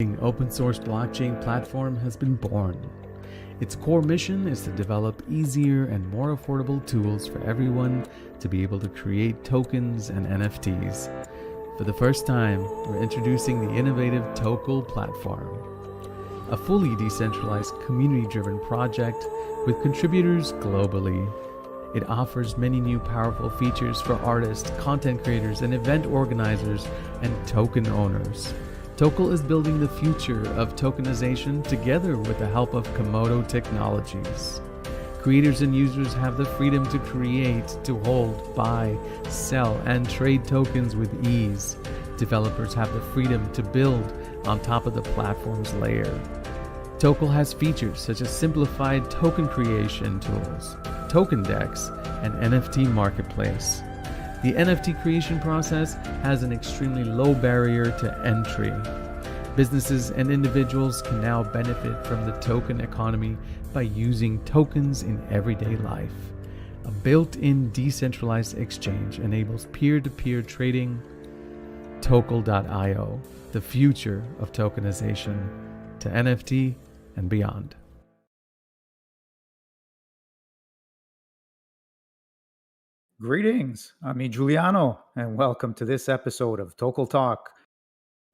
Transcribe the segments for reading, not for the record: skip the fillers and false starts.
Open source blockchain platform has been born. Its core mission is to develop easier and more affordable tools for everyone to be able to create tokens and NFTs. For the first time, we're introducing the innovative Tokel platform, a fully decentralized community-driven project with contributors globally. It offers many new powerful features for artists, content creators, and event organizers and token owners. Tokel is building the future of tokenization together with the help of Komodo technologies. Creators and users have the freedom to create, to hold, buy, sell, and trade tokens with ease. Developers have the freedom to build on top of the platform's layer. Tokel has features such as simplified token creation tools, token decks, and NFT marketplace. The NFT creation process has an extremely low barrier to entry. Businesses and individuals can now benefit from the token economy by using tokens in everyday life. A built-in decentralized exchange enables peer-to-peer trading. Tokel.io, the future of tokenization to NFT and beyond. Greetings, I'm Giuliano, and welcome to this episode of Tokel Talk.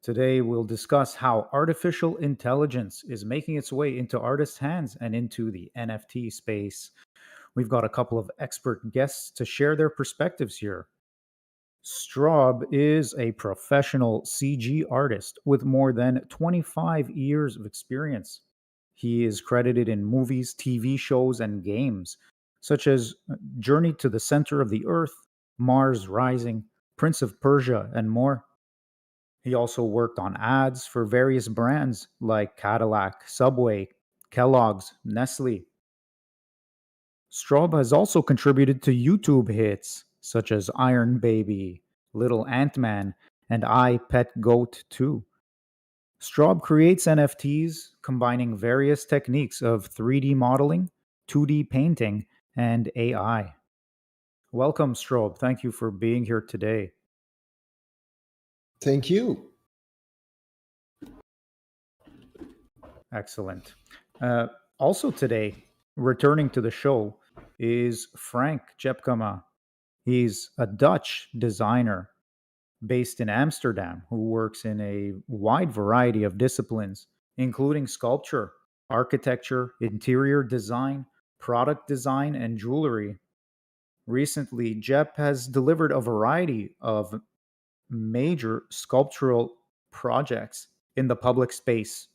Today, we'll discuss how artificial intelligence is making its way into artists' hands and into the NFT space. We've got a couple of expert guests to share their perspectives here. Straub is a professional CG artist with more than 25 years of experience. He is credited in movies, TV shows, and games, such as Journey to the Center of the Earth, Mars Rising, Prince of Persia, and more. He also worked on ads for various brands like Cadillac, Subway, Kellogg's, Nestle. Straub has also contributed to YouTube hits such as Iron Baby, Little Ant-Man, and I Pet Goat 2. Straub creates NFTs combining various techniques of 3D modeling, 2D painting, and AI. Welcome, Straub. Thank you for being here today. Thank you. Excellent. Also today, returning to the show is Frank Jepkema. He's a Dutch designer based in Amsterdam who works in a wide variety of disciplines, including sculpture, architecture, interior design, product design, and jewelry. Recently, Jep has delivered a variety of major sculptural projects in the public space.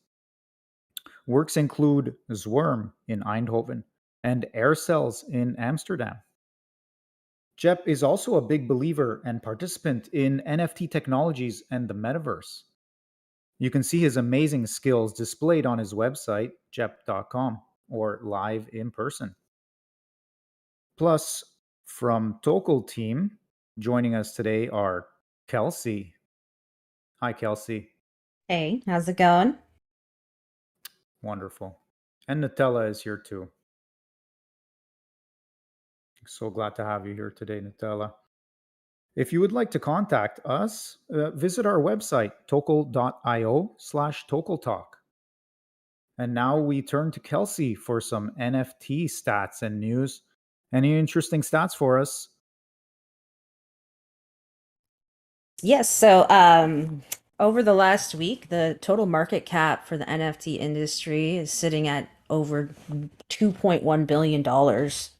Works include Zwerm in Eindhoven and Air Cells in Amsterdam. Jep is also a big believer and participant in NFT technologies and the metaverse. You can see his amazing skills displayed on his website, jep.com, or live in person. Plus, from Tokel team, joining us today are Kelsey. Hi, Kelsey. Hey, how's it going? Wonderful. And Nutella is here too. So glad to have you here today, Nutella. If you would like to contact us, visit our website, tokel.io/tokeltalk. And now we turn to Kelsey for some NFT stats and news. Any interesting stats for us? Yes, so over the last week, the total market cap for the NFT industry is sitting at over $2.1 billion.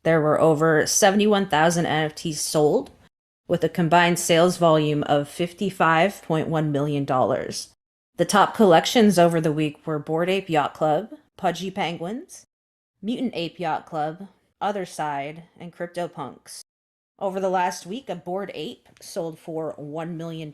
There were over 71,000 NFTs sold with a combined sales volume of $55.1 million. The top collections over the week were Bored Ape Yacht Club, Pudgy Penguins, Mutant Ape Yacht Club, Other Side, and CryptoPunks. Over the last week, a Bored Ape sold for $1 million,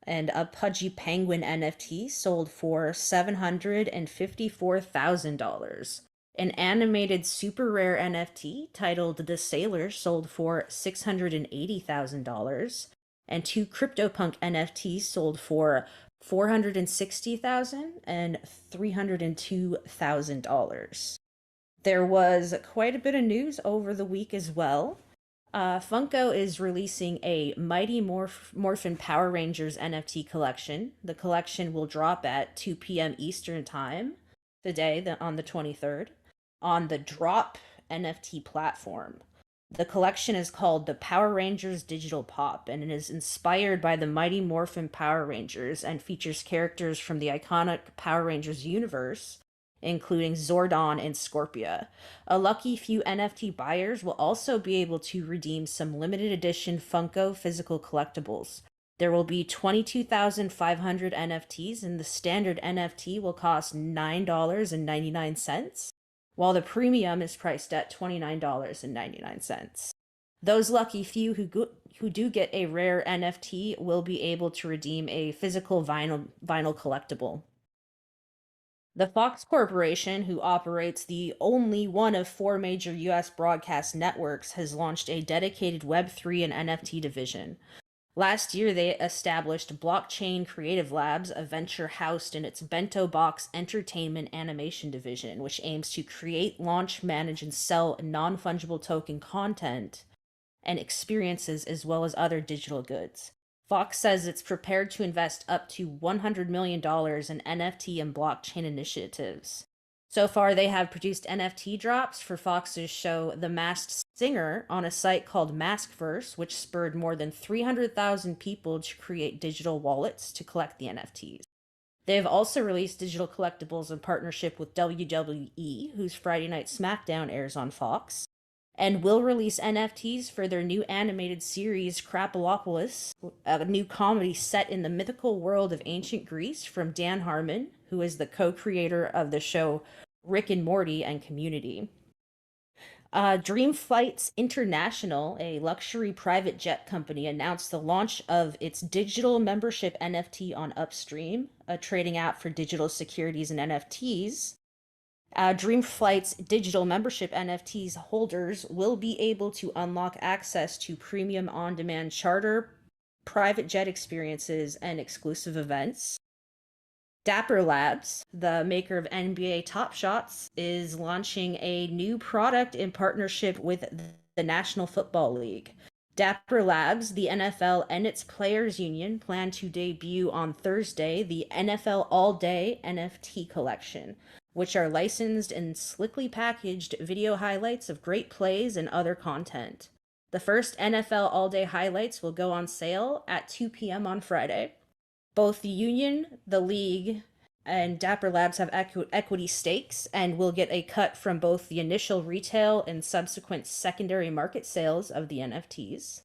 and a Pudgy Penguin NFT sold for $754,000. An animated super rare NFT titled The Sailor sold for $680,000, and two CryptoPunk NFTs sold for $460,000 and $302,000. There was quite a bit of news over the week as well. Funko is releasing a Mighty Morphin Power Rangers NFT collection. The collection will drop at 2 p.m. Eastern Time today, on the 23rd, on the Drop NFT platform. The collection is called the Power Rangers Digital Pop, and it is inspired by the Mighty Morphin Power Rangers and features characters from the iconic Power Rangers universe, including Zordon and Scorpia. A lucky few NFT buyers will also be able to redeem some limited edition Funko physical collectibles. There will be 22,500 NFTs, and the standard NFT will cost $9.99, while the premium is priced at $29.99. Those lucky few who do get a rare NFT will be able to redeem a physical vinyl collectible. The Fox Corporation, who operates the only one of 4 major US broadcast networks, has launched a dedicated Web3 and NFT division. Last year, they established Blockchain Creative Labs, a venture housed in its Bento Box Entertainment Animation division, which aims to create, launch, manage, and sell non-fungible token content and experiences, as well as other digital goods. Fox says it's prepared to invest up to $100 million in NFT and blockchain initiatives. So far, they have produced NFT drops for Fox's show The Masked Singer on a site called Maskverse, which spurred more than 300,000 people to create digital wallets to collect the NFTs. They have also released digital collectibles in partnership with WWE, whose Friday Night SmackDown airs on Fox, and will release NFTs for their new animated series Crapolopolis, a new comedy set in the mythical world of ancient Greece from Dan Harmon, who is the co-creator of the show Rick and Morty and Community. Dream Flights International, a luxury private jet company, announced the launch of its digital membership NFT on Upstream, a trading app for digital securities and NFTs. Dream Flight's digital membership NFTs holders will be able to unlock access to premium on-demand charter, private jet experiences, and exclusive events. Dapper Labs, the maker of NBA Top Shots, is launching a new product in partnership with the National Football League. Dapper Labs, the NFL, and its players union plan to debut on Thursday the NFL All Day NFT collection, which are licensed and slickly packaged video highlights of great plays and other content. The first NFL All Day highlights will go on sale at 2 p.m. on Friday. Both the union, the league, and Dapper Labs have equity stakes and will get a cut from both the initial retail and subsequent secondary market sales of the NFTs.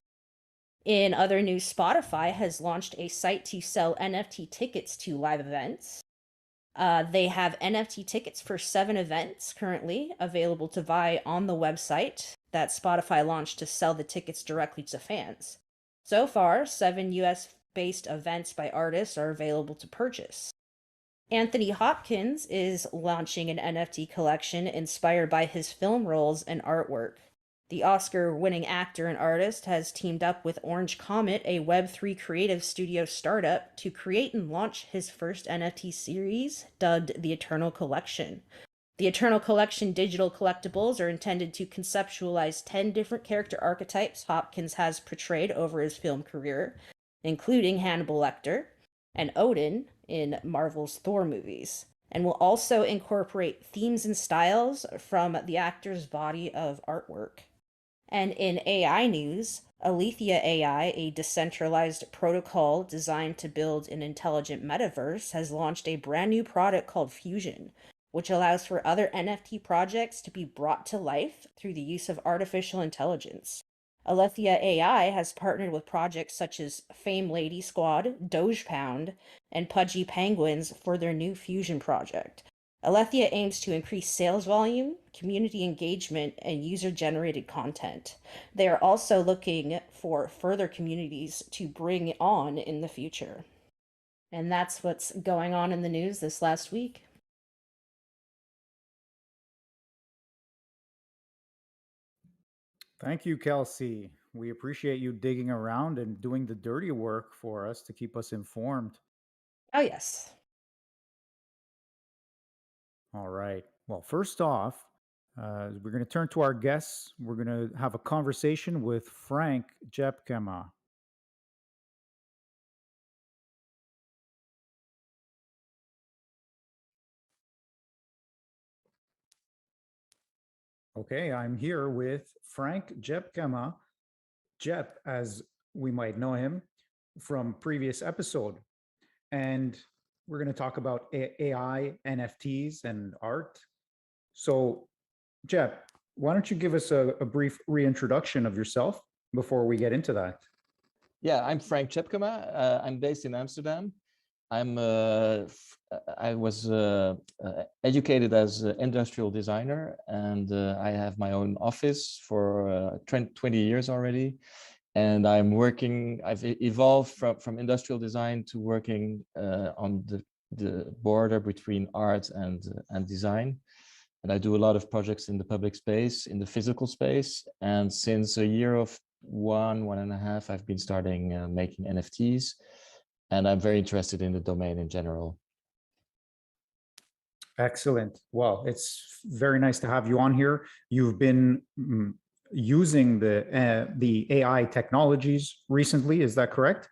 In other news, Spotify has launched a site to sell NFT tickets to live events. They have NFT tickets for 7 events currently available to buy on the website that Spotify launched to sell the tickets directly to fans. So far, 7 US-based events by artists are available to purchase. Anthony Hopkins is launching an NFT collection inspired by his film roles and artwork. The Oscar-winning actor and artist has teamed up with Orange Comet, a Web3 creative studio startup, to create and launch his first NFT series, dubbed the Eternal Collection. The Eternal Collection digital collectibles are intended to conceptualize 10 different character archetypes Hopkins has portrayed over his film career, including Hannibal Lecter and Odin in Marvel's Thor movies, and will also incorporate themes and styles from the actor's body of artwork. And in AI news, Alethea AI, a decentralized protocol designed to build an intelligent metaverse, has launched a brand new product called Fusion, which allows for other NFT projects to be brought to life through the use of artificial intelligence. Alethea AI has partnered with projects such as Fame Lady Squad, Doge Pound, and Pudgy Penguins for their new Fusion project. Alethea aims to increase sales volume, community engagement, and user-generated content. They are also looking for further communities to bring on in the future. And that's what's going on in the news this last week. Thank you, Kelsey. We appreciate you digging around and doing the dirty work for us to keep us informed. Oh, yes. All right. Well, first off, We're going to turn to our guests. We're going to have a conversation with Frank Jepkema. Okay, I'm here with Frank Jepkema, Jep, as we might know him from previous episode. And we're going to talk about AI, NFTs, and art. So, Jep, why don't you give us a brief reintroduction of yourself before we get into that? Yeah, I'm Frank Chepkema. I'm based in Amsterdam. I was educated as an industrial designer, and I have my own office for 20 years already. And I've evolved from industrial design to working on the border between art and design. And I do a lot of projects in the public space, in the physical space. And since a year of one and a half, I've been starting making NFTs. And I'm very interested in the domain in general. Excellent. Well, it's very nice to have you on here. You've been using the AI technologies recently, is that correct?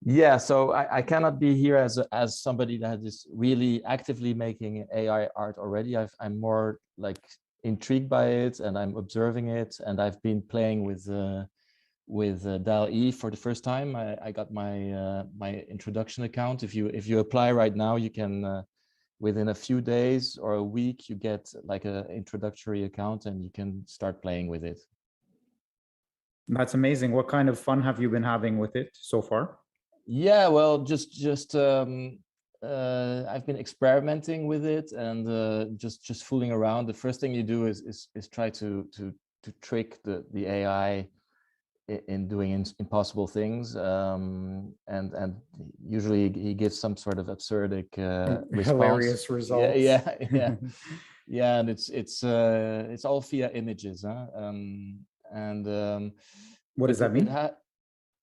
Yeah, so I cannot be here as somebody that is really actively making AI art already. I'm more like intrigued by it, and I'm observing it, and I've been playing with DALL-E for the first time. I got my my introduction account. If you apply right now, you can within a few days or a week you get like an introductory account, and you can start playing with it. That's amazing. What kind of fun have you been having with it so far? Yeah, well, just I've been experimenting with it and just fooling around. The first thing you do is try to trick the AI in doing impossible things, and usually he gives some sort of absurdic response. Hilarious results. Yeah, and it's all via images, huh? What does that mean?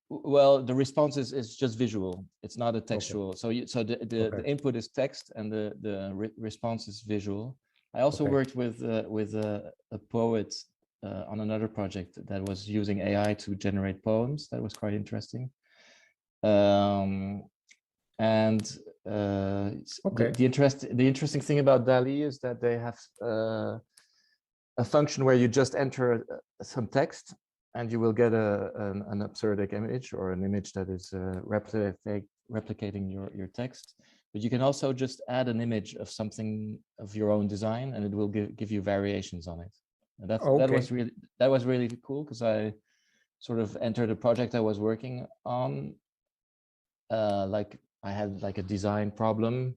Well, the response is just visual. It's not a textual. Okay. So the input is text and the response is visual. I also worked with a poet on another project that was using AI to generate poems. That was quite interesting. The interesting thing about DALL-E is that they have a function where you just enter some text, and you will get an absurdic image, or an image that is replicating your text. But you can also just add an image of something of your own design, and it will give you variations on it. And that was really cool, because I sort of entered a project I was working on. Like I had like a design problem.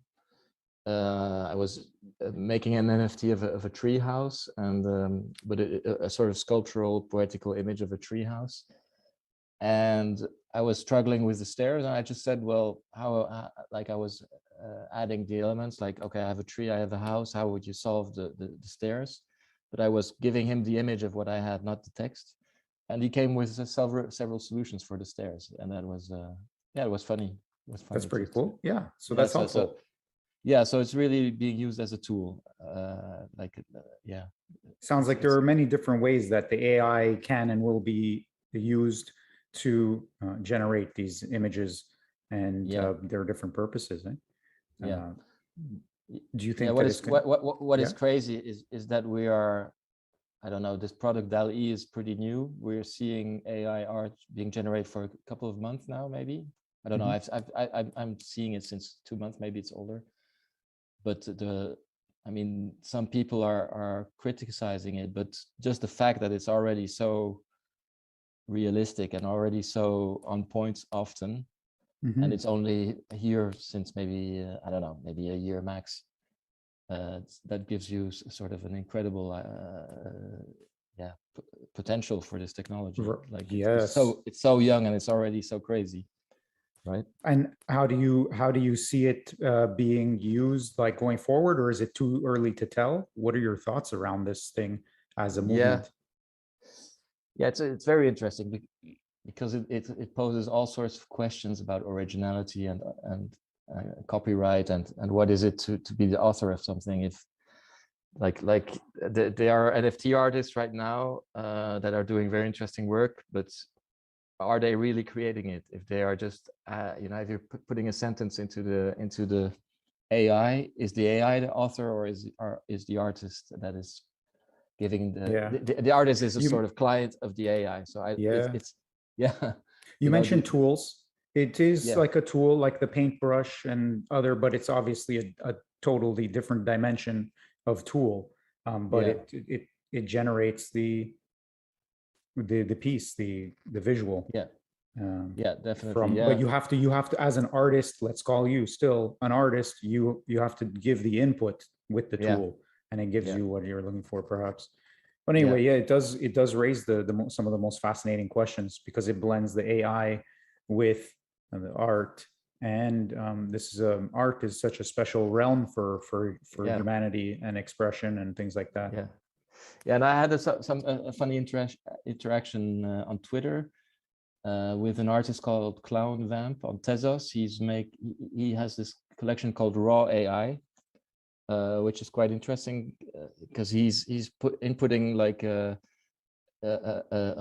I was making an NFT of a tree house, and but a sort of sculptural, poetical image of a tree house. And I was struggling with the stairs, and I just said, well, how like I was adding the elements, like, okay, I have a tree, I have a house, how would you solve the stairs? But I was giving him the image of what I had, not the text. And he came with several solutions for the stairs, and that was yeah, it was funny. It was funny. That's pretty cool. Yeah, so that's helpful. Yeah, so it's really being used as a tool. Yeah. Sounds like there are many different ways that the AI can and will be used to generate these images, and there are different purposes. Yeah. Do you think what is crazy is that we are, I don't know, this product DALL-E is pretty new. We're seeing AI art being generated for a couple of months now, maybe. I don't know. I'm seeing it since 2 months. Maybe it's older. But I mean, some people are criticizing it, but just the fact that it's already so realistic and already so on point often, and it's only here since maybe I don't know, maybe a year max. That gives you sort of an incredible potential for this technology. Like it's so young and it's already so crazy. Right. And how do you see it being used, like going forward, or is it too early to tell? What are your thoughts around this thing as a movement? Yeah, it's very interesting because it poses all sorts of questions about originality and copyright and what is it to be the author of something There are NFT artists right now that are doing very interesting work, but are they really creating it? If they are just if you're putting a sentence into the AI, is the AI the author, or is the artist that is giving the artist is a sort of client of the AI? So it's yeah. You mentioned the, tools. It is like a tool, like the paintbrush and other, but it's obviously a totally different dimension of tool. But it generates the piece, the visual. Definitely. But you have to, as an artist, let's call you still an artist, you have to give the input with the tool, and it gives you what you're looking for, perhaps. But anyway, it does raise some of the most fascinating questions, because it blends the AI with the art, and art is such a special realm for humanity and expression and things like that. And I had a funny interaction on Twitter with an artist called Clown Vamp on Tezos. He has this collection called Raw AI, which is quite interesting, because he's inputting like a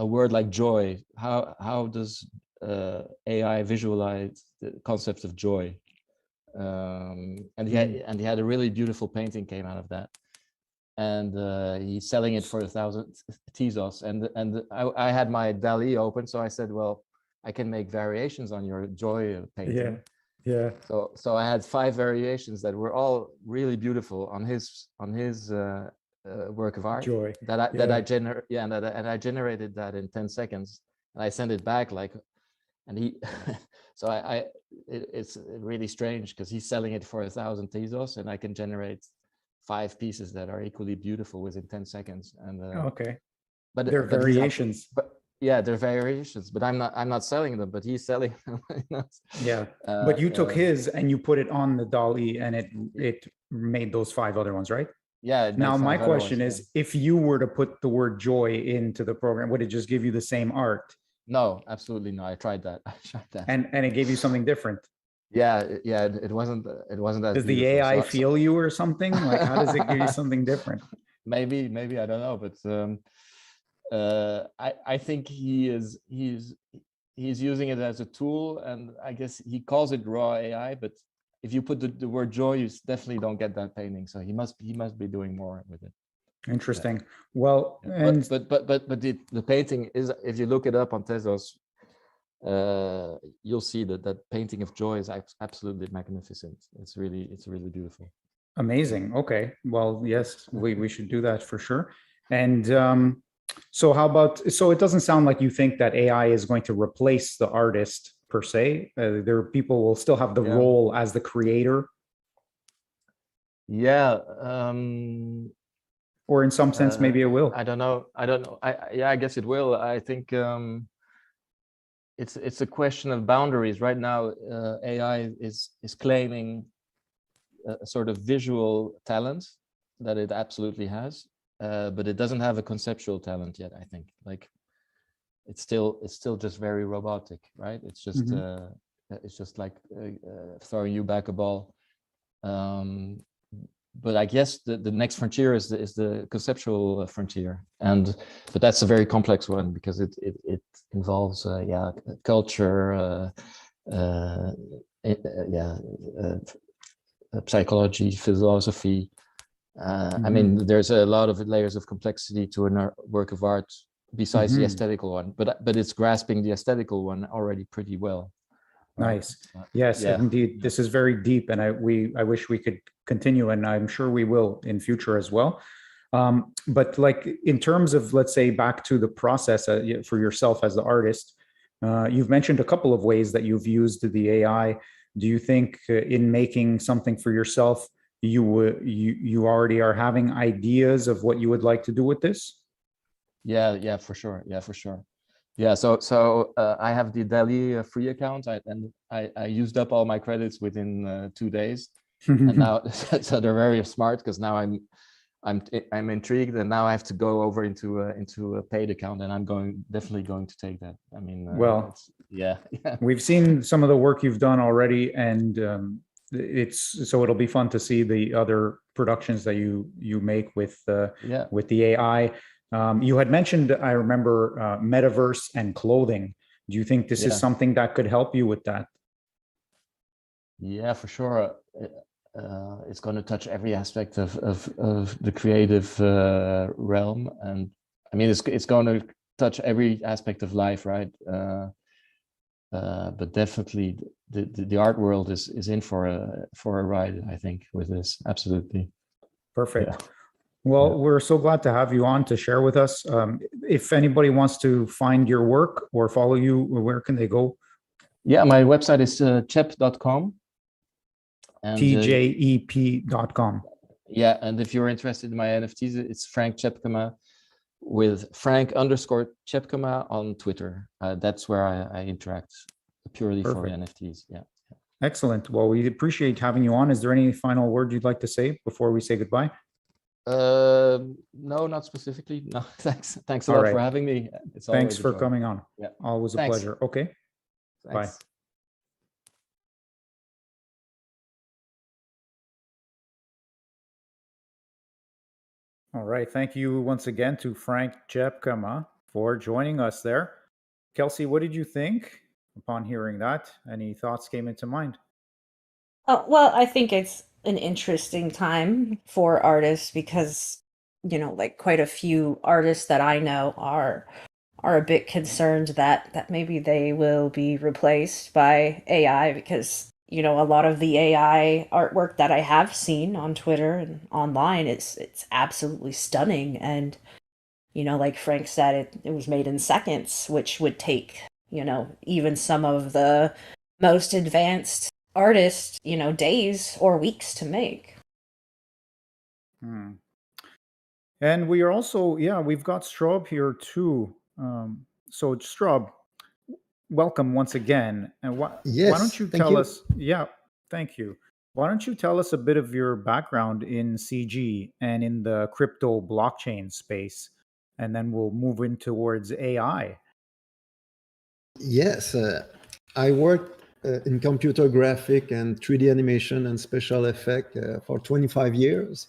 word like joy. How does AI visualize the concept of joy? And he had a really beautiful painting came out of that, and he's selling it for 1,000 Tezos. And I had my DALL-E open, so I said, well, I can make variations on your joy painting. So I had 5 variations that were all really beautiful on his work of art. Joy. And I generated that in 10 seconds, and I sent it back and he so it's really strange, because he's selling it for 1,000 Tezos, and I can generate 5 pieces that are equally beautiful within 10 seconds. And but they're variations. They're variations, but I'm not selling them, but he's selling them. But you took his and you put it on the DALL-E, and it made those 5 other ones, right? Now my question is, if you were to put the word joy into the program, would it just give you the same art? No, absolutely no. I tried that. And it gave you something different. It wasn't as does the AI feel you or something? Like, how does it give you something different? Maybe I don't know, but I think he's using it as a tool, and I guess he calls it raw AI. But if you put the word joy, you definitely don't get that painting. So he must be doing more with it. Interesting. Well, and but the painting is, if you look it up on Tezos, you'll see that painting of joy is absolutely magnificent. It's really beautiful. Amazing. Okay. Well, yes, we should do that for sure. And so it doesn't sound like you think that AI is going to replace the artist per se. People will still have the role as the creator. Or in some sense, maybe it will. I don't know. I guess it will. I think it's a question of boundaries. Right now, AI is claiming a sort of visual talent that it absolutely has, but it doesn't have a conceptual talent yet. I think, like, it's still just very robotic, right? It's just like throwing you back a ball. But I guess the next frontier is the conceptual frontier, but that's a very complex one, because it involves culture, psychology, philosophy. I mean, there's a lot of layers of complexity to a work of art besides the aesthetical one, but it's grasping the aesthetical one already pretty well. Nice. Yes, indeed. This is very deep, and I wish we could continue, and I'm sure we will in future as well. But like, in terms of, let's say, back to the process for yourself as the artist, you've mentioned a couple of ways that you've used the AI. Do you think in making something for yourself, you already are having ideas of what you would like to do with this? Yeah, for sure. Yeah, so I have the DALL-E free account, and I used up all my credits within 2 days, and now so they're very smart, because now I'm intrigued, and now I have to go over into a paid account, and I'm definitely going to take that. I mean, we've seen some of the work you've done already, and it'll be fun to see the other productions that you make with the AI. You had mentioned, I remember, metaverse and clothing. Do you think this is something that could help you with that? Yeah, for sure. It's going to touch every aspect of the creative realm, and I mean, it's going to touch every aspect of life, right? But definitely, the art world is in for a ride, I think, with this. Absolutely. Perfect. Yeah. Well, we're so glad to have you on to share with us. If anybody wants to find your work or follow you, where can they go? Yeah, my website is chep.com. TJEP.com. Yeah, and if you're interested in my NFTs, it's Frank Chepkema with Frank_Chepkema on Twitter. That's where I interact purely for NFTs. Yeah. Excellent. Well, we appreciate having you on. Is there any final word you'd like to say before we say goodbye? No, not specifically. No, thanks. Thanks a lot for having me. Thanks for coming on. Yeah. Always a pleasure. Okay. Thanks. Bye. All right. Thank you once again to Frank Chepkema for joining us there. Kelsey, what did you think upon hearing that? Any thoughts came into mind? Oh, well, I think it's an interesting time for artists because, like quite a few artists that I know are a bit concerned that maybe they will be replaced by AI because, a lot of the AI artwork that I have seen on Twitter and online, it's absolutely stunning. And, like Frank said, it was made in seconds, which would take, even some of the most advanced artists, days or weeks to make. And we are also, we've got Straub here too. So Straub, welcome once again. And why don't you tell us? Yeah, thank you. Why don't you tell us a bit of your background in CG and in the crypto blockchain space, and then we'll move in towards AI. Yes, I worked in computer graphic and 3D animation and special effect for 25 years.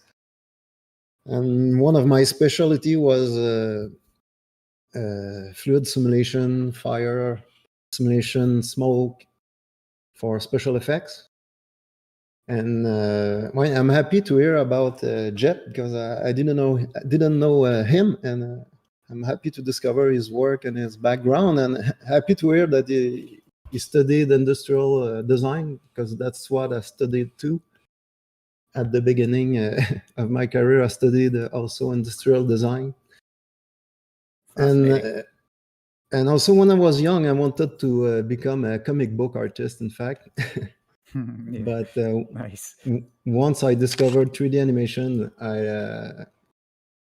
And one of my specialty was fluid simulation, fire simulation, smoke for special effects. And I'm happy to hear about Jet because I didn't know him, and I'm happy to discover his work and his background, and happy to hear that he studied industrial design, because that's what I studied too. At the beginning of my career, I studied also industrial design. And also when I was young, I wanted to become a comic book artist, in fact. But nice. Once I discovered 3D animation, I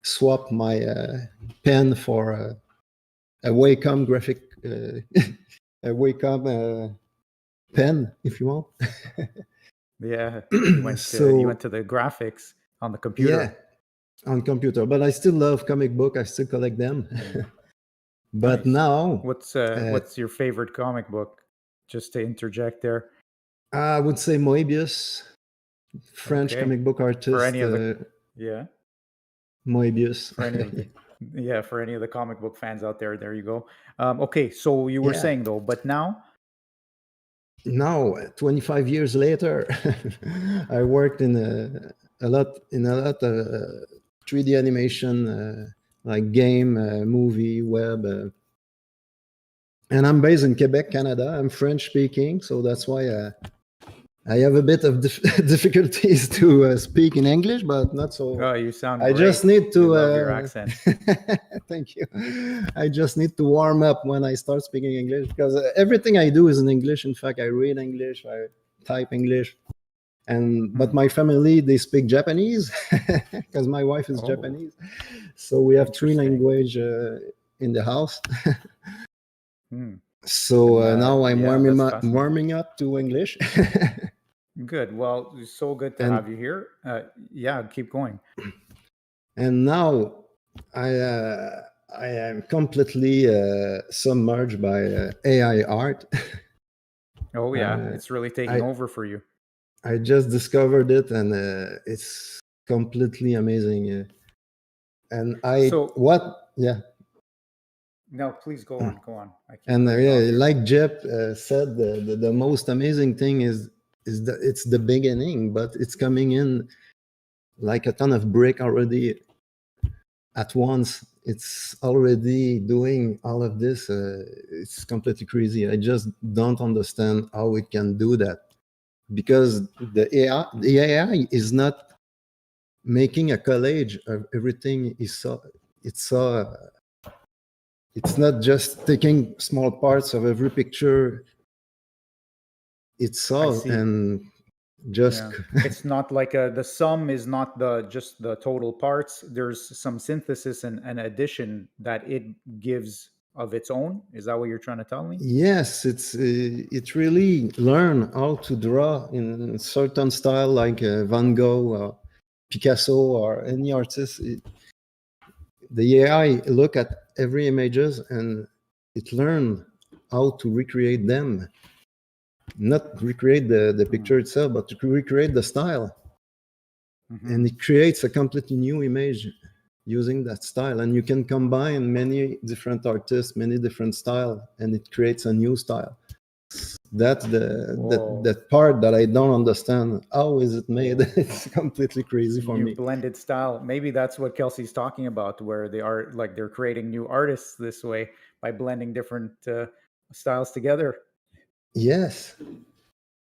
swapped my pen for a Wacom graphic, a Wacom pen, if you want. Yeah, you went to the graphics on the computer. Yeah, on computer. But I still love comic book. I still collect them. But nice. now, what's your favorite comic book? Just to interject there. I would say Moebius, French comic book artist. For any of Moebius. For any of the, for any of the comic book fans out there, there you go. Okay, so you were saying though, but now? Now, 25 years later, I worked in a lot of 3D animation, like game, movie, web. And I'm based in Quebec, Canada. I'm French speaking, so that's why I have a bit of difficulties to speak in English, but not so. Oh, you sound I great. Just need to. Love your accent. Thank you. I just need to warm up when I start speaking English, because everything I do is in English. In fact, I read English, I type English, but my family, they speak Japanese because my wife is Japanese. So we have 3 languages in the house. So now I'm warming up to English. Good. Well, it's so good to have you here. Keep going. And now I am completely submerged by AI art. Oh yeah, it's really taking over for you. I just discovered it, and it's completely amazing. And No, please go on. Go on. I keep and cutting you off here. like Jep said, the most amazing thing is that it's the beginning, but it's coming in like a ton of brick already at once. It's already doing all of this. It's completely crazy. I just don't understand how it can do that, because the AI is not making a collage of everything he saw. It's not just taking small parts of every picture it saw see. and just It's not like the sum is not just the total parts. There's some synthesis and addition that it gives of its own. Is that what you're trying to tell me? Yes, it really learn how to draw in certain style, like Van Gogh or Picasso or any artist. The AI look at every images and it learn how to recreate them, not recreate the picture itself, but to recreate the style. And it creates a completely new image using that style, and you can combine many different artists, many different style, and it creates a new style. That's that part that I don't understand. How is it made? It's completely crazy for me. Blended style. Maybe that's what Kelsey's talking about, where they are like they're creating new artists this way by blending different styles together. Yes,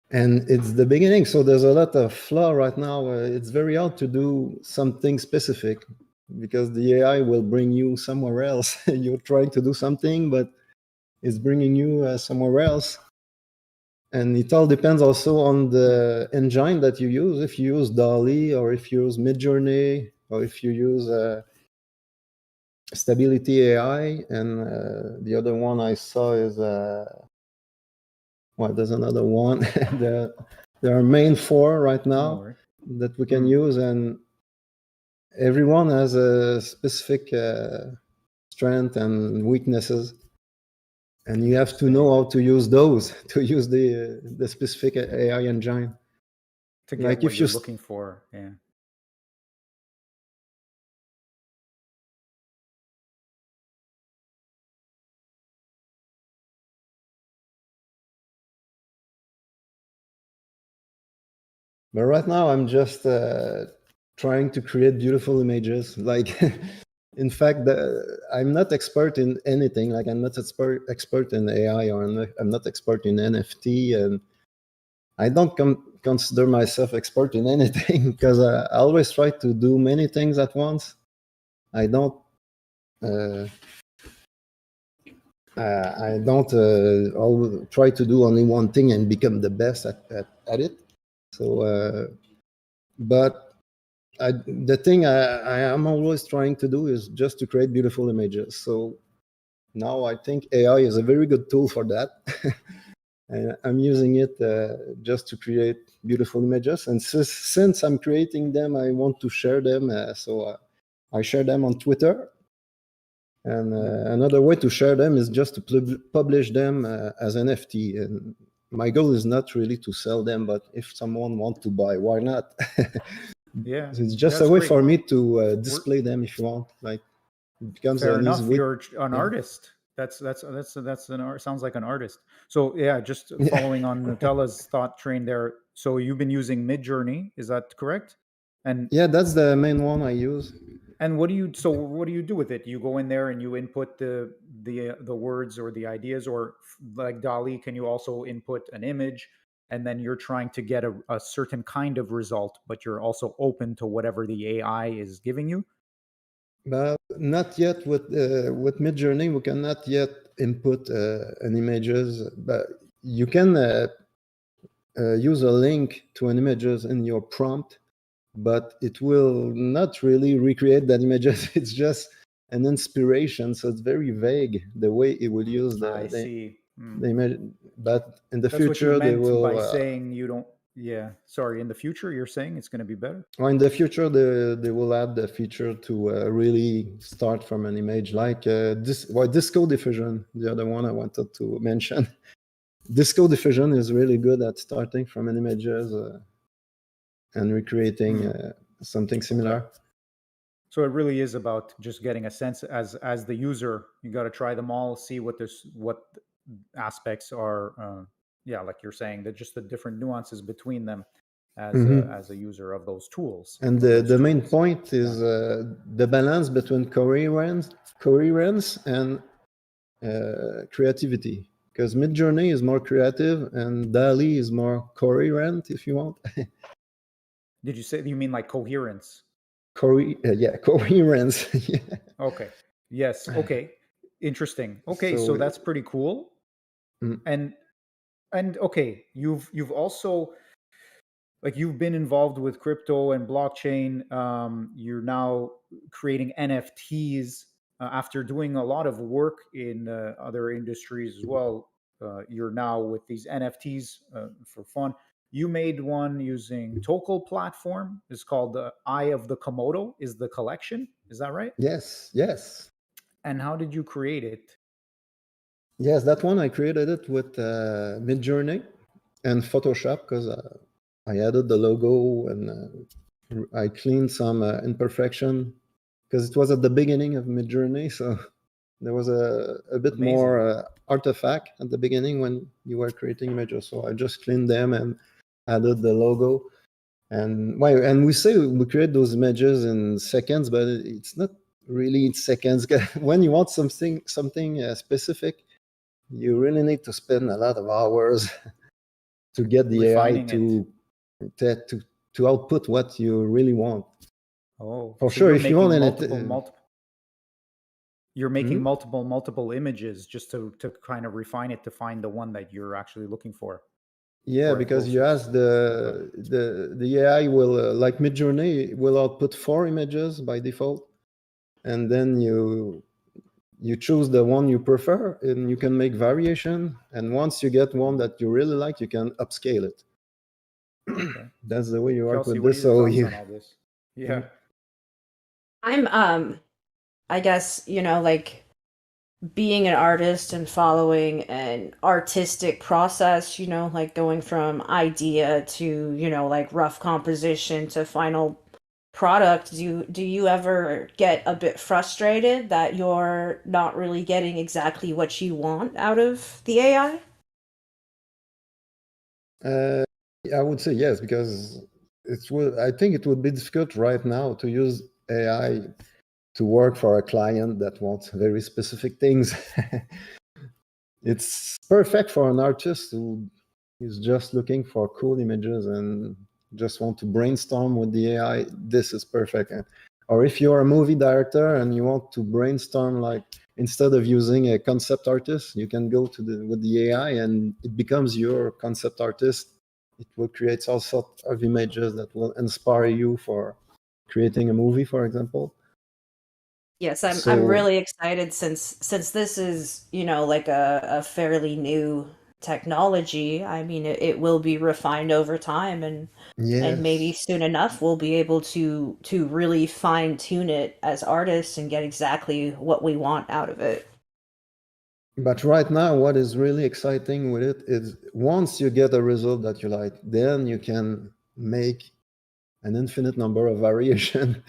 and it's the beginning, so there's a lot of flaw right now. It's very hard to do something specific because the AI will bring you somewhere else. You're trying to do something, but it's bringing you somewhere else. And it all depends also on the engine that you use. If you use DALL-E, or if you use Midjourney, or if you use Stability AI, and the other one I saw is there's another one. There are main four right now that we can use, and everyone has a specific strength and weaknesses, and you have to know how to use those, to use the specific AI engine to get like what you're looking for. Yeah. But right now, I'm just trying to create beautiful images. Like, in fact, I'm not expert in anything. Like, I'm not expert in AI, or I'm not expert in NFT, and I don't consider myself expert in anything because I always try to do many things at once. I don't always try to do only one thing and become the best at it. So, but the thing I am always trying to do is just to create beautiful images. So now I think AI is a very good tool for that. And I'm using it just to create beautiful images. And since I'm creating them, I want to share them. So I share them on Twitter. And another way to share them is just to publish them as NFT. And my goal is not really to sell them, but if someone wants to buy, why not? Yeah, so it's just a way for me to display them if you want. Like, it becomes fair an enough. easy way. You're an artist. That's an art. Sounds like an artist. So yeah, just following on Nutella's thought train there. So you've been using Midjourney, is that correct? And yeah, that's the main one I use. And what do you do with it? You go in there and you input the words or the ideas, or like DALL-E, can you also input an image? And then you're trying to get a certain kind of result, but you're also open to whatever the AI is giving you. But not yet with Midjourney. We cannot yet input an images, but you can use a link to an images in your prompt, but it will not really recreate that images. It's just an inspiration, so it's very vague the way it will use the image. But in the future, they will. By saying you don't. Yeah, sorry. In the future, you're saying it's going to be better. Well, in the future, they will add the feature to really start from an image, like disco diffusion. The other one I wanted to mention. Disco diffusion is really good at starting from an images. and recreating something similar. Okay. So it really is about just getting a sense as the user. You got to try them all, see what aspects are. Yeah, like you're saying, that just the different nuances between them as a user of those tools. And the main point is the balance between coherence and creativity. Because Midjourney is more creative and DALL-E is more coherent, if you want. Did you mean like coherence? Coherence. Yeah. Okay. Yes. Okay. Interesting. Okay, so that's pretty cool. And okay, you've also, like, you've been involved with crypto and blockchain. You're now creating NFTs after doing a lot of work in other industries as well. You're now with these NFTs for fun. You made one using Tokel platform. It's called the Eye of the Komodo. Is the collection? Is that right? Yes. And how did you create it? Yes, that one I created it with Midjourney and Photoshop because I added the logo and I cleaned some imperfection because it was at the beginning of Midjourney, so there was a bit Amazing. more artifact at the beginning when you were creating images. So I just cleaned them and added the logo. And we say we create those images in seconds, but it's not really in seconds. When you want something specific, you really need to spend a lot of hours to get the Refining AI to output what you really want. Oh, for so sure. you're If you want multiple, you're making multiple images just to kind of refine it to find the one that you're actually looking for. Yeah, because you ask the AI will like Midjourney will output 4 images by default, and then you choose the one you prefer, and you can make variation. And once you get one that you really like, you can upscale it. Okay. That's the way you work Kelsey, with what this. are your So thoughts on all this? Yeah. I'm I guess, like being an artist and following an artistic process, like going from idea to, like rough composition to final product. Do you ever get a bit frustrated that you're not really getting exactly what you want out of the AI? I would say yes, because I think it would be difficult right now to use AI to work for a client that wants very specific things. It's perfect for an artist who is just looking for cool images and just want to brainstorm with the AI. This is perfect. Or if you're a movie director and you want to brainstorm, like instead of using a concept artist, you can go with the AI and it becomes your concept artist. It will create all sorts of images that will inspire you for creating a movie, for example. Yes, I'm really excited since this is, like a fairly new technology. I mean, it will be refined over time, and maybe soon enough we'll be able to really fine tune it as artists and get exactly what we want out of it. But right now, what is really exciting with it is once you get a result that you like, then you can make an infinite number of variation.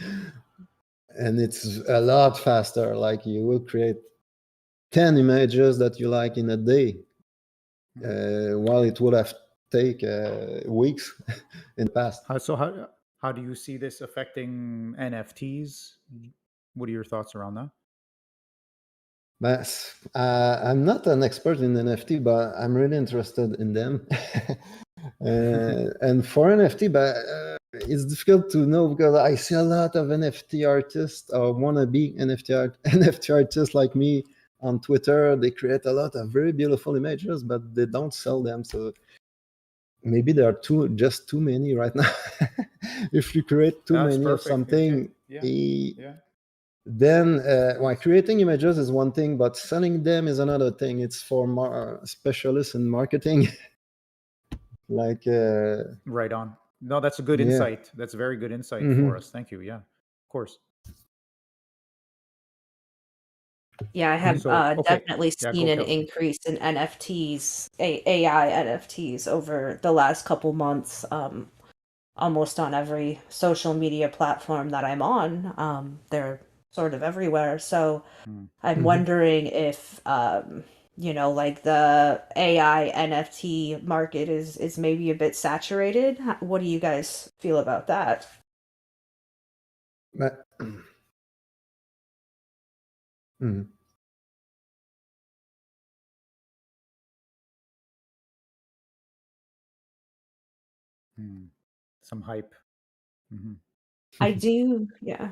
And it's a lot faster. Like you will create 10 images that you like in a day, while it would have taken weeks in the past. So how do you see this affecting NFTs? What are your thoughts around that? But I'm not an expert in NFT, but I'm really interested in them. And for NFT, but it's difficult to know because I see a lot of NFT artists or wannabe NFT artists like me on Twitter. They create a lot of very beautiful images, but they don't sell them. So maybe there are just too many right now. If you create too many of something, then creating images is one thing, but selling them is another thing. It's for more specialists in marketing. Like right on. No, that's a good insight. That's a very good insight for us. Thank you. Yeah, of course. Yeah, I have definitely seen an increase in NFTs, AI NFTs over the last couple months. almost on every social media platform that I'm on. They're sort of everywhere. So Mm. I'm Mhm. wondering if like the AI NFT market is maybe a bit saturated. What do you guys feel about that? But- Mhm. Mm. Some hype. Hmm. I do, yeah.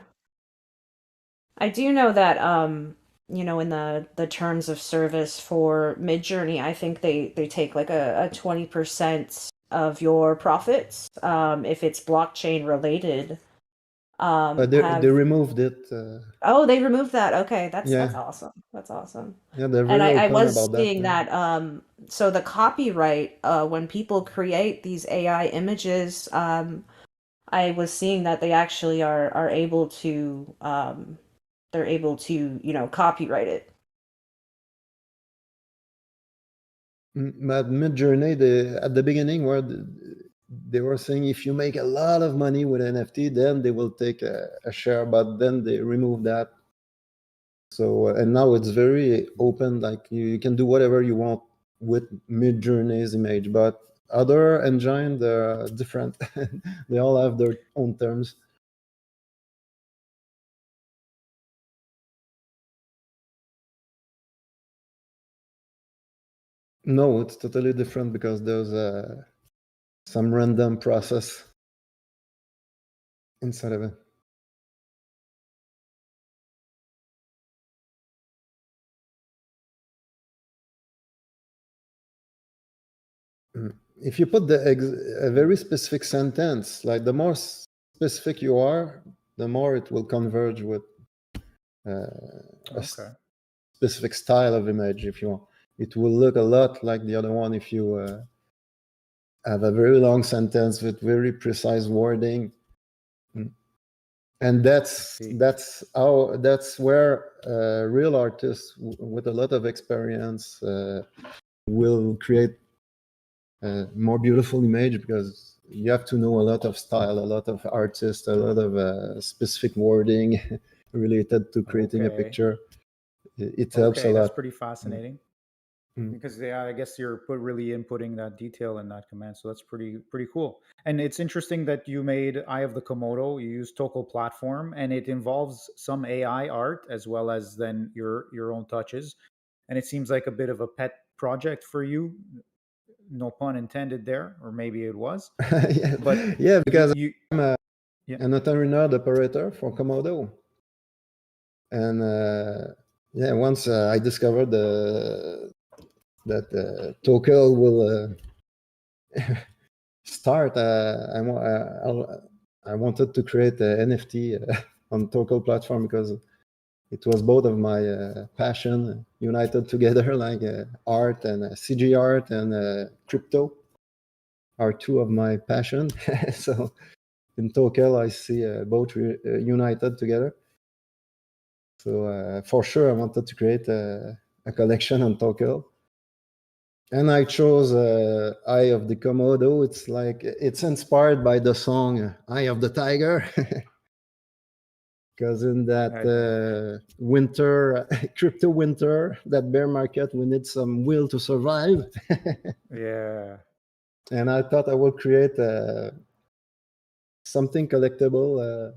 I do know that in the terms of service for Midjourney, I think they take like a 20% of your profits if it's blockchain related. They Have removed it. Oh, they removed that. Okay, that's Yeah, awesome. That's awesome. yeah, they're And very I open was about that. seeing that so the copyright when people create these AI images, I was seeing that they actually are able to they're able to, copyright it. But Midjourney, at the beginning, they were saying if you make a lot of money with NFT, then they will take a share. But then they removed that. So and now it's very open. Like you can do whatever you want with Midjourney's image. But other engines, they're different. They all have their own terms. No, it's totally different because there's some random process inside of it. If you put a very specific sentence, like the more specific you are, the more it will converge with a Okay. specific style of image. If you want, it will look a lot like the other one if you have a very long sentence with very precise wording. And See. that's where real artists with a lot of experience will create a more beautiful image, because you have to know a lot of style, a lot of artists, a lot of specific wording related to creating a Okay. picture. It helps a Okay, that's lot. pretty fascinating. Mm. Because yeah, I guess you're really inputting that detail in that command, so that's pretty cool. And it's interesting that you made Eye of the Komodo. You use Tokel platform, and it involves some AI art as well as then your own touches. And it seems like a bit of a pet project for you. No pun intended there, or maybe it was. Yeah, But yeah, because you I'm yeah. an node operator for Komodo, and yeah, once I discovered that Tokel will start, I wanted to create an NFT on Tokel platform, because it was both of my passion united together, like art and CG art and crypto are two of my passion. So in Tokel, I see both united together. So for sure, I wanted to create a collection on Tokel. And I chose Eye of the Komodo. It's like it's inspired by the song Eye of the Tiger. Because in that winter, crypto winter, that bear market, we need some will to survive. Yeah. And I thought I would create something collectible,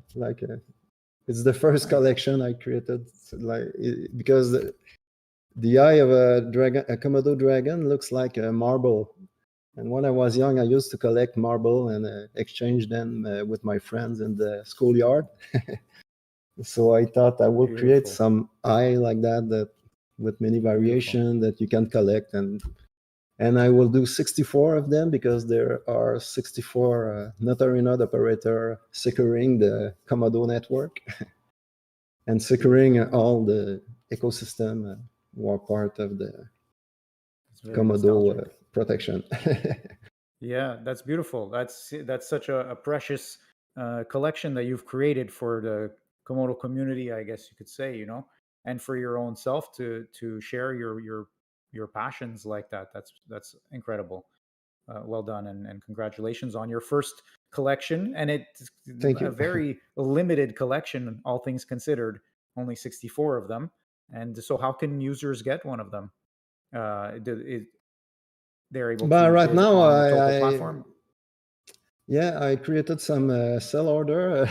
it's the first Nice. collection I created, because the eye of a dragon, a Komodo dragon, looks like a marble. And when I was young, I used to collect marble and exchange them with my friends in the schoolyard. So I thought I will create Beautiful. some eye like that with many Beautiful. variation that you can collect, and I will do 64 of them, because there are 64 notary node operator securing the Komodo network and securing all the ecosystem who are part of the It's very Komodo nostalgic. protection. Yeah, that's beautiful. That's such a precious collection that you've created for the Komodo community, I guess you could say, and for your own self to share your passions like that. That's incredible. well done, and congratulations on your first collection. And it's Thank a you. very limited collection, all things considered, only 64 of them. And so how can users get one of them? They're able But to right bid now, on the Token platform? I created some sell order.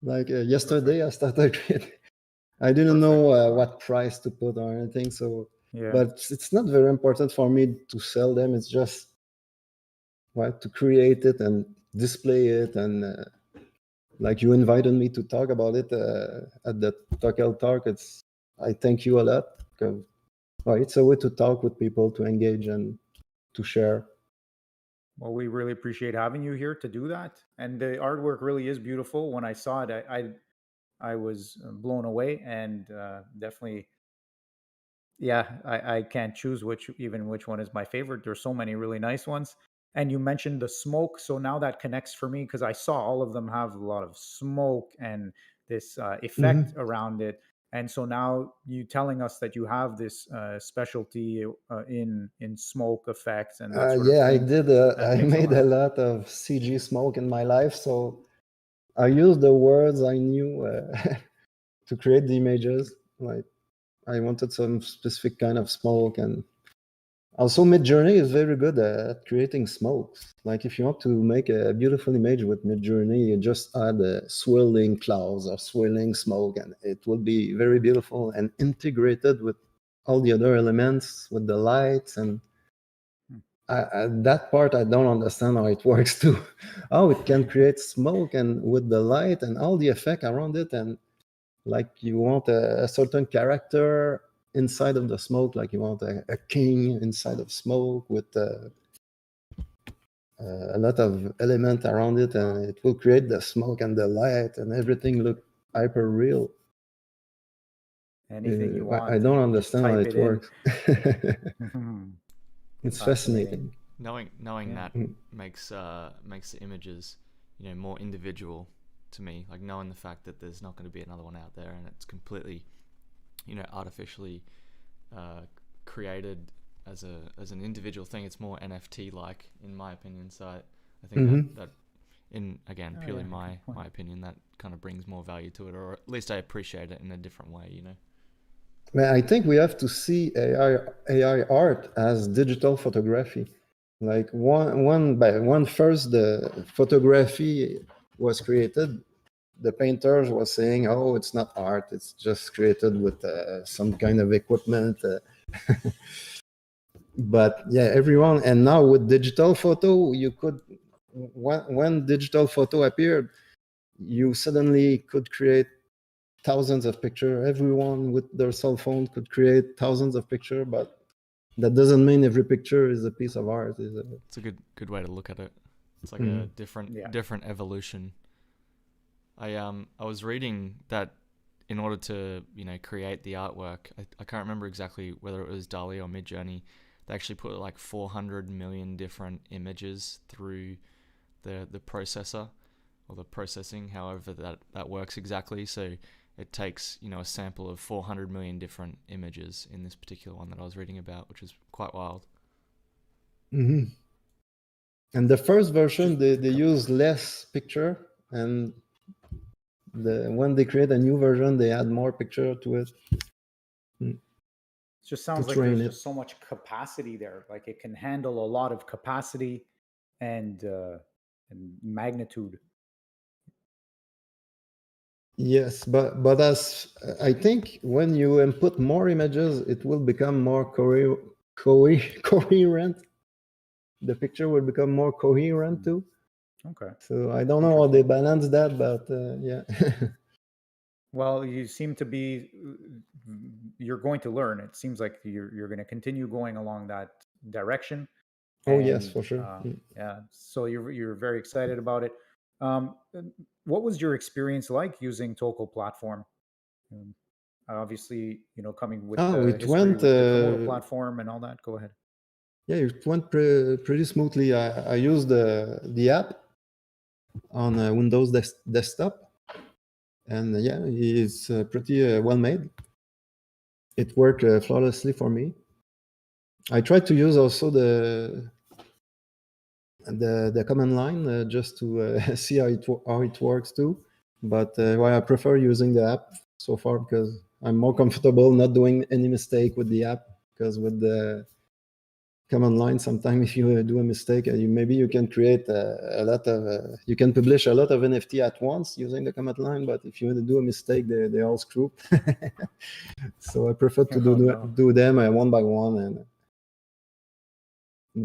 Like yesterday, I started creating. I didn't know what price to put or anything, so Yeah. but it's not very important for me to sell them. It's just to create it and display it, and like you invited me to talk about it at the Tokel Talk. I thank you a lot, because it's a way to talk with people, to engage and to share. Well, we really appreciate having you here to do that. And the artwork really is beautiful. When I saw it, I was blown away, and definitely, yeah, I can't choose which one is my favorite. There's so many really nice ones. And you mentioned the smoke, so now that connects for me, because I saw all of them have a lot of smoke and this effect around it. And so now you telling us that you have this specialty in smoke effects and that sort of I thing. did. That I makes made a lot of CG smoke in my life, so I used the words I knew to create the images. Like I wanted some specific kind of smoke, and also Midjourney is very good at creating smokes. Like if you want to make a beautiful image with Midjourney, you just add swirling clouds or swirling smoke, and it will be very beautiful and integrated with all the other elements, with the lights. And that part I don't understand how it works too. How it can create smoke and with the light and all the effect around it, and like you want a certain character inside of the smoke, like you want a king inside of smoke with a lot of element around it, and it will create the smoke and the light and everything look hyper real. Anything you want. I don't understand how type it it in. works. It's fascinating. Knowing Yeah. that makes the images, more individual to me. Like knowing the fact that there's not going to be another one out there, and it's completely, artificially created as an individual thing. It's more NFT like, in my opinion. So I think that in again purely my opinion, that kind of brings more value to it, or at least I appreciate it in a different way. I think we have to see AI art as digital photography. Like when first the photography was created, the painters was saying, "Oh, it's not art; it's just created with some kind of equipment." But yeah, everyone. And now with digital photo, you could when digital photo appeared, you suddenly could create thousands of pictures. Everyone with their cell phone could create thousands of pictures, but that doesn't mean every picture is a piece of art. It's a good way to look at it. It's like a different evolution. I was reading that in order to create the artwork, I can't remember exactly whether it was DALL-E or Midjourney. They actually put like 400 million different images through the processor or the processing, however that works exactly. So it takes a sample of 400 million different images in this particular one that I was reading about, which is quite wild. And the first version, they use less picture, and when they create a new version, they add more picture to it. It just sounds like there's just so much capacity there. Like it can handle a lot of capacity and magnitude. Yes, but as I think when you input more images, it will become more coherent. The picture will become more coherent too. Okay. So I don't know how they balance that, but yeah. Well, you seem to be. You're going to learn. It seems like you're going to continue going along that direction. Oh yes, for sure. Yeah. So you're very excited about it. What was your experience like using Tokel platform? Obviously, coming with the it history went. with the Komodo platform and all that. Go ahead. Yeah, it went pretty smoothly. I used the app on Windows desktop, and yeah, it's pretty well made. It worked flawlessly for me. I tried to use also the command line just to see how it works too. But well, I prefer using the app so far because I'm more comfortable not doing any mistake with the app, because with the command line, sometimes if you do a mistake, maybe you can create a lot of, you can publish a lot of NFT at once using the command line, but if you do a mistake, they all screw. So I prefer to do them one by one, and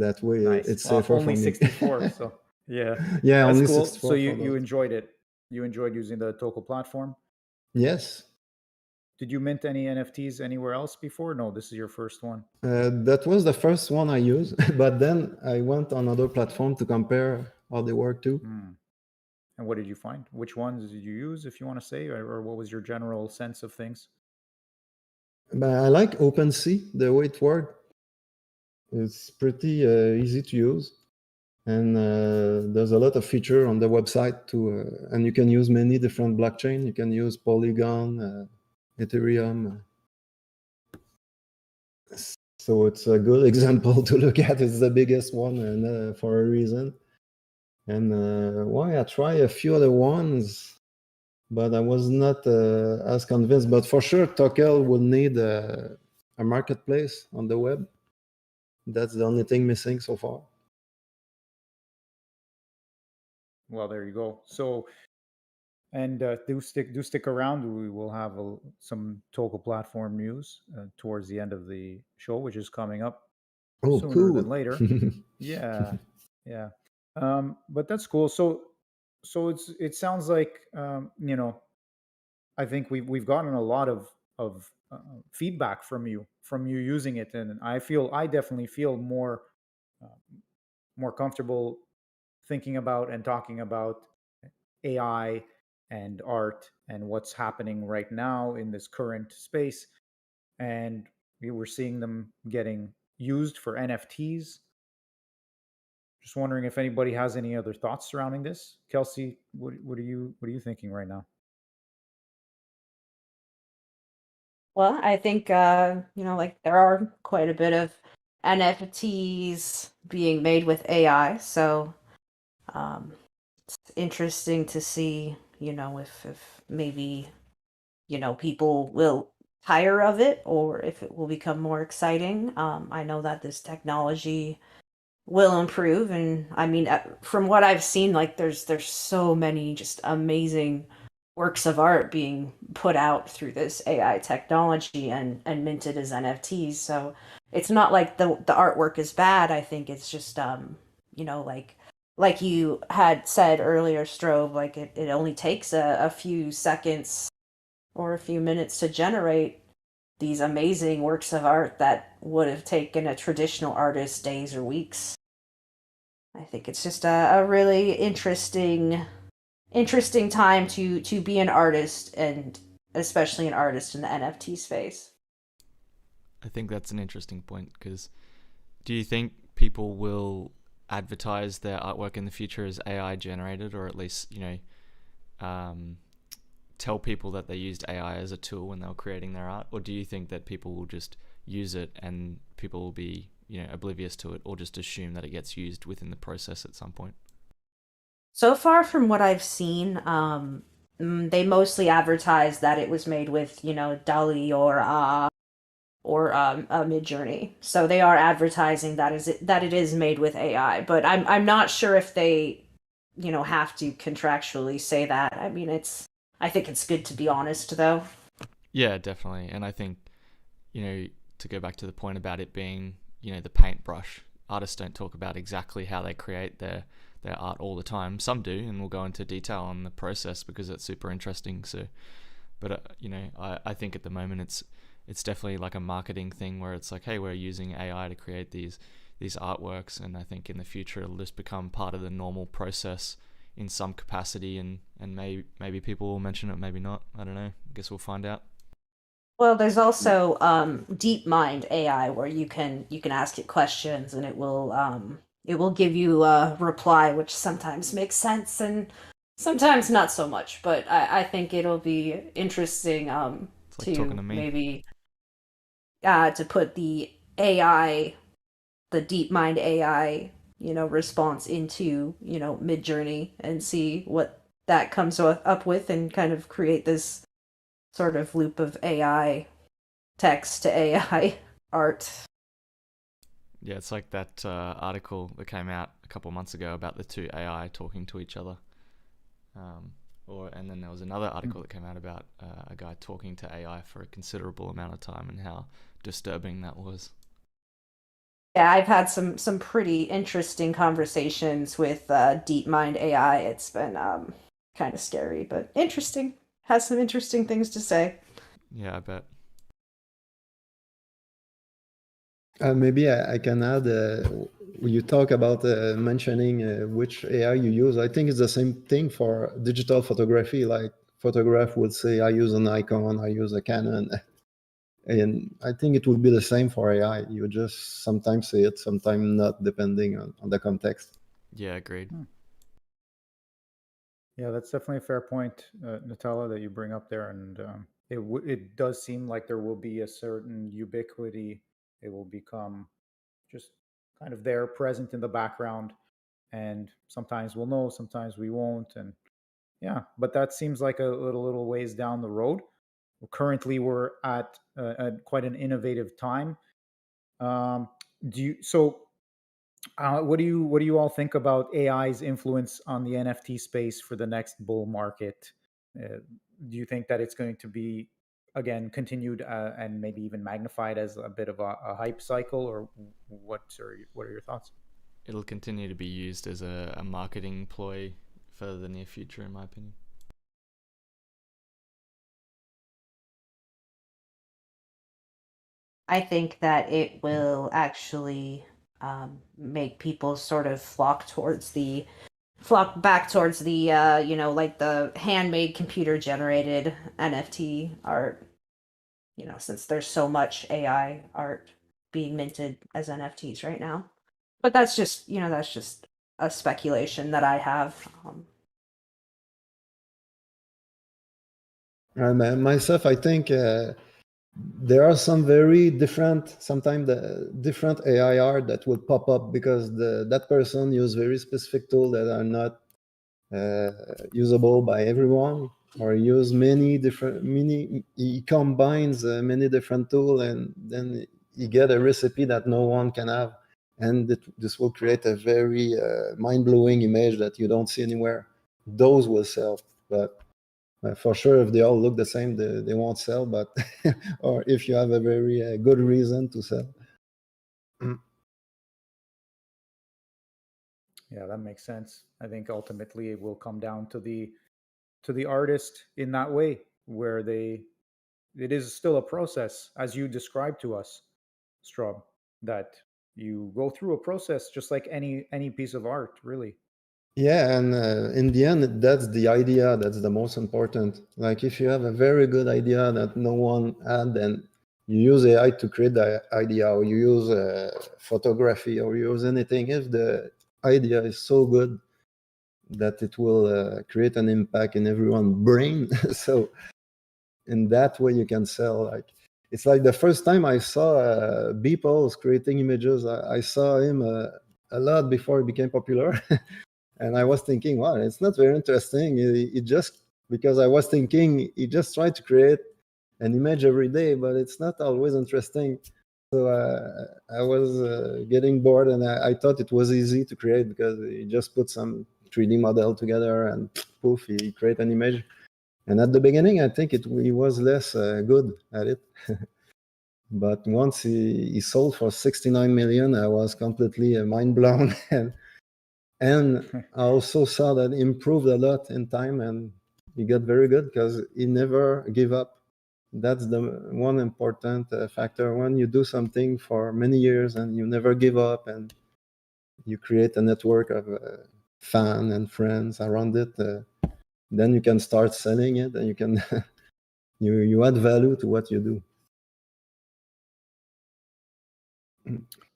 that way Nice. it's Well, safer only for me. 64, so yeah. Yeah, That's only cool. 64 So for you those. enjoyed it. You enjoyed using the Token platform. Yes. Did you mint any NFTs anywhere else before? No, this is your first one. That was the first one I used, but then I went on other platform to compare how they work too. And what did you find? Which ones did you use, if you want to say, or what was your general sense of things? But I like OpenSea, the way it worked. It's pretty easy to use, and there's a lot of feature on the website too, and you can use many different blockchain. You can use Polygon, Ethereum. So it's a good example to look at. It's the biggest one, and for a reason. And why I try a few other ones, but I was not as convinced. But for sure, Tokel will need a marketplace on the web. That's the only thing missing so far. Well, there you go. So, and do stick around. We will have some Token platform news towards the end of the show, which is coming up sooner cool. than later. Yeah, yeah. But that's cool. So it sounds like I think we've gotten a lot of feedback from you using it, and I definitely feel more comfortable thinking about and talking about AI and art and what's happening right now in this current space. And we were seeing them getting used for NFTs. Just wondering if anybody has any other thoughts surrounding this. Kelsey, what are you thinking right now? Well, I think like there are quite a bit of NFTs being made with AI, so it's interesting to see, if maybe, people will tire of it or if it will become more exciting. I know that this technology will improve, and I mean, from what I've seen, like there's so many just amazing works of art being put out through this AI technology and minted as NFTs. So it's not like the artwork is bad. I think it's just like you had said earlier, Strobe, like it only takes a few seconds or a few minutes to generate these amazing works of art that would have taken a traditional artist days or weeks. I think it's just a really interesting time to be an artist, and especially an artist in the NFT space. I think that's an interesting point, because do you think people will advertise their artwork in the future as AI generated, or at least tell people that they used AI as a tool when they were creating their art? Or do you think that people will just use it and people will be oblivious to it, or just assume that it gets used within the process at some point? So far from what I've seen, they mostly advertise that it was made with DALL-E or a Midjourney. So they are advertising that it is made with AI, but I'm not sure if they have to contractually say that. I mean, I think it's good to be honest, though. Yeah, definitely. And I think to go back to the point about it being the paintbrush, artists don't talk about exactly how they create their art all the time. Some do, and we'll go into detail on the process because it's super interesting. So, but I think at the moment it's definitely like a marketing thing where it's like, hey, we're using AI to create these artworks, and I think in the future it'll just become part of the normal process in some capacity, and maybe people will mention it, maybe not. I don't know. I guess we'll find out. Well, there's also DeepMind AI, where you can ask it questions and it will give you a reply, which sometimes makes sense and sometimes not so much. But I think it'll be interesting It's like talking to me. maybe to put the DeepMind AI, response into, Mid-Journey and see what that comes up with and kind of create this sort of loop of AI text to AI art. Yeah, it's like that article that came out a couple months ago about the two AI talking to each other. And then there was another article that came out about a guy talking to AI for a considerable amount of time and how disturbing that was. Yeah, I've had some pretty interesting conversations with DeepMind AI. It's been kind of scary, but interesting. Has some interesting things to say. Yeah, I bet. Maybe I can add, you talk about mentioning which AI you use. I think it's the same thing for digital photography. Like photograph would say, I use an Nikon, I use a Canon. And I think it would be the same for AI. You just sometimes say it, sometimes not, depending on the context. Yeah, agreed. Yeah, that's definitely a fair point, Nutella, that you bring up there. And it does seem like there will be a certain ubiquity. It will become just kind of there, present in the background. And sometimes we'll know, sometimes we won't. And yeah, but that seems like a little ways down the road. Currently, we're at quite an innovative time. Do you so? What do you all think about AI's influence on the NFT space for the next bull market? Do you think that it's going to be again continued and maybe even magnified as a bit of a hype cycle, or what are your thoughts? It'll continue to be used as a marketing ploy for the near future, in my opinion. I think that it will actually make people sort of flock back towards the like the handmade computer generated NFT art. Since there's so much AI art being minted as NFTs right now. But that's just a speculation that I have. Myself, I think there are some very different, sometimes the different AI art that will pop up because that person use very specific tools that are not usable by everyone, or use he combines many different tools, and then you get a recipe that no one can have, and this will create a very mind-blowing image that you don't see anywhere. Those will sell, but for sure, if they all look the same, they won't sell. But or if you have a very good reason to sell. Yeah, that makes sense. I think ultimately it will come down to the artist in that way, where it is still a process, as you described to us, Straub, that you go through a process just like any piece of art, really. Yeah, and in the end, that's the idea that's the most important. Like if you have a very good idea that no one had, then you use AI to create the idea, or you use photography, or you use anything. If the idea is so good that it will create an impact in everyone's brain, so in that way you can sell. Like it's like the first time I saw Beeples creating images, I saw him a lot before he became popular. And I was thinking, wow, it's not very interesting. It just, because I was thinking, he just tried to create an image every day, but it's not always interesting. So I was getting bored, and I thought it was easy to create because he just put some 3D model together and poof, he create an image. And at the beginning, I think he was less good at it. But once he sold for 69 million, I was completely mind blown. And I also saw that he improved a lot in time, and he got very good because he never gave up. That's the one important factor. When you do something for many years and you never give up, and you create a network of fans and friends around it, then you can start selling it, and you can you add value to what you do.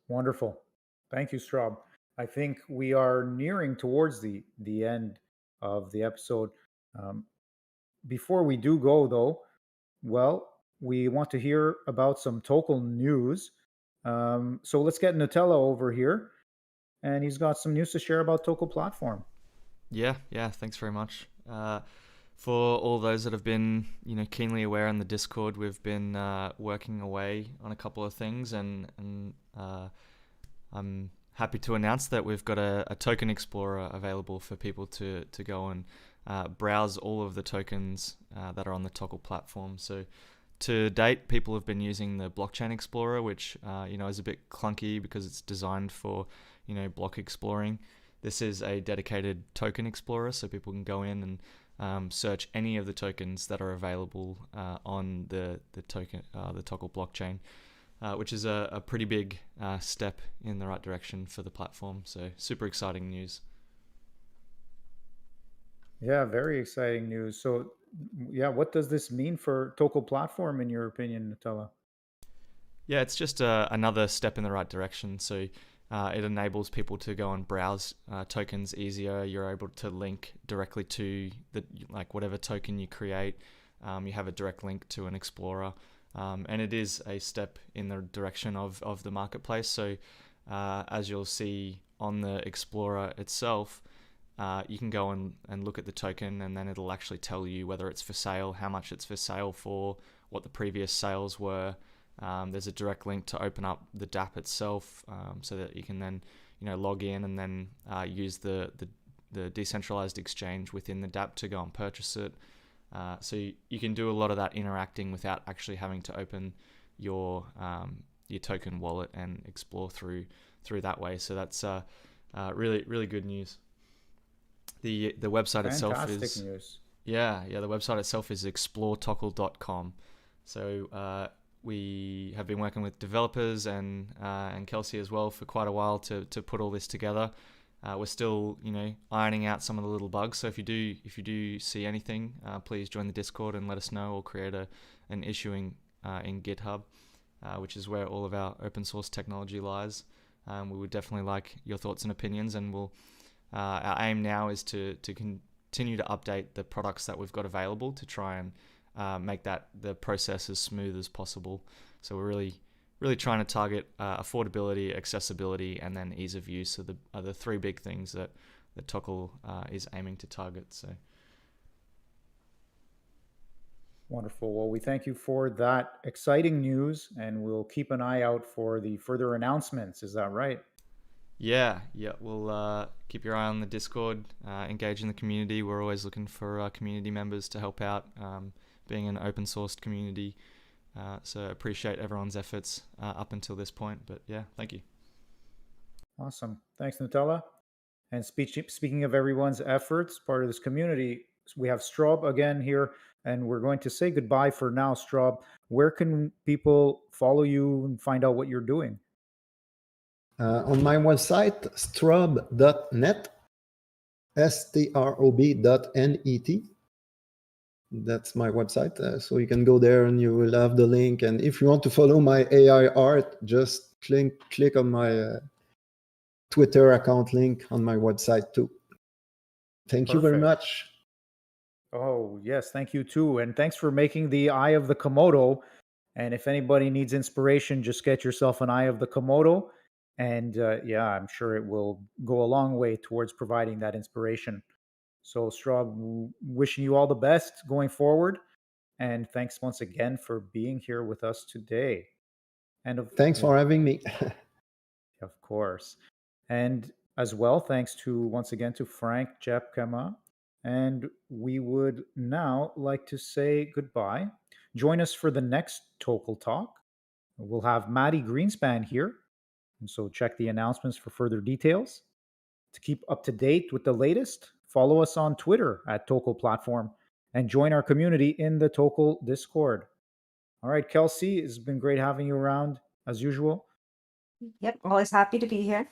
Wonderful. Thank you, Straub. I think we are nearing towards the end of the episode. Um, Before we do go, though, well, we want to hear about some token news. So let's get Nutella over here. and he's got some news to share about Tokel platform. Yeah, thanks very much. For all those that have been, keenly aware in the Discord, we've been working away on a couple of things, and I'm happy to announce that we've got a token explorer available for people to go and browse all of the tokens that are on the Tokel platform. So to date, people have been using the blockchain explorer, which is a bit clunky because it's designed for block exploring. This is a dedicated token explorer, so people can go in and search any of the tokens that are available on the Tokel blockchain, which is a pretty big step in the right direction for the platform. So super exciting news. Yeah, very exciting news. So, yeah, what does this mean for Tokel platform, in your opinion, Nutella? Yeah, it's just another step in the right direction. So it enables people to go and browse tokens easier. You're able to link directly to whatever token you create. You have a direct link to an explorer, and it is a step in the direction of the marketplace. So as you'll see on the explorer itself, you can go and look at the token, and then it'll actually tell you whether it's for sale, how much it's for sale for, what the previous sales were. There's a direct link to open up the dApp itself, so that you can then log in and then use the decentralized exchange within the dApp to go and purchase it. So you can do a lot of that interacting without actually having to open your token wallet and explore through that way. So that's really, really good news. The website itself is Fantastic news. the website itself is exploretokel.com. So we have been working with developers and Kelsey as well for quite a while to put all this together. We're still ironing out some of the little bugs. So if you do see anything, please join the Discord and let us know, or create an issue in GitHub, which is where all of our open source technology lies. We would definitely like your thoughts and opinions, and our aim now is to continue to update the products that we've got available to try and make the process as smooth as possible. So we're really trying to target affordability, accessibility, and then ease of use are the three big things that Tokel is aiming to target. So Wonderful. Well, we thank you for that exciting news, and we'll keep an eye out for the further announcements. Is that right? yeah, we'll keep your eye on the Discord, engage in the community. We're always looking for community members to help out, being an open sourced community. So appreciate everyone's efforts up until this point. But yeah, thank you. Awesome. Thanks, Nutella. And speaking of everyone's efforts, part of this community, we have Straub again here, and we're going to say goodbye for now. Straub, where can people follow you and find out what you're doing? On my website, strob.net, strob.net. That's my website. So you can go there and you will have the link. And if you want to follow my AI art, just click on my Twitter account link on my website too. Thank you very much. Oh, yes. Thank you too. And thanks for making the Eye of the Komodo. And if anybody needs inspiration, just get yourself an Eye of the Komodo. And I'm sure it will go a long way towards providing that inspiration. So, Straub, wishing you all the best going forward. And thanks once again for being here with us today. And thanks for having me. Of course. And as well, thanks once again to Frank Jepkema. And we would now like to say goodbye. Join us for the next Tokel Talk. We'll have Maddie Greenspan here. And so check the announcements for further details. To keep up to date with the latest, follow us on Twitter at Tokel Platform and join our community in the Tokel Discord. All right, Kelsey, it's been great having you around as usual. Yep, always happy to be here.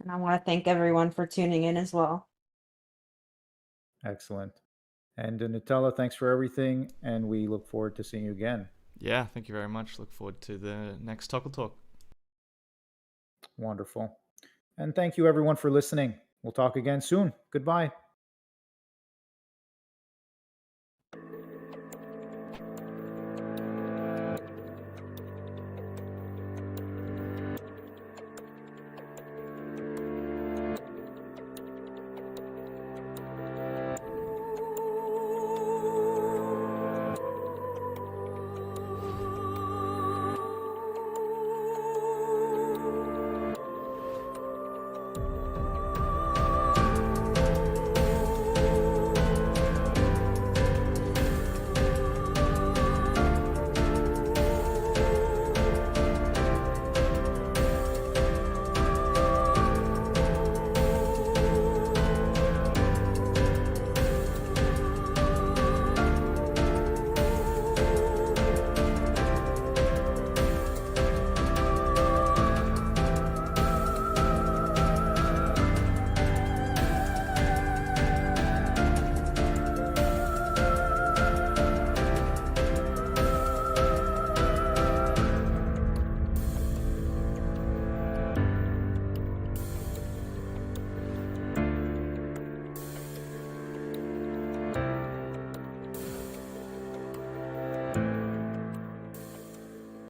And I want to thank everyone for tuning in as well. Excellent. And Nutella, thanks for everything. And we look forward to seeing you again. Yeah, thank you very much. Look forward to the next Tokel Talk. Wonderful. And thank you everyone for listening. We'll talk again soon. Goodbye.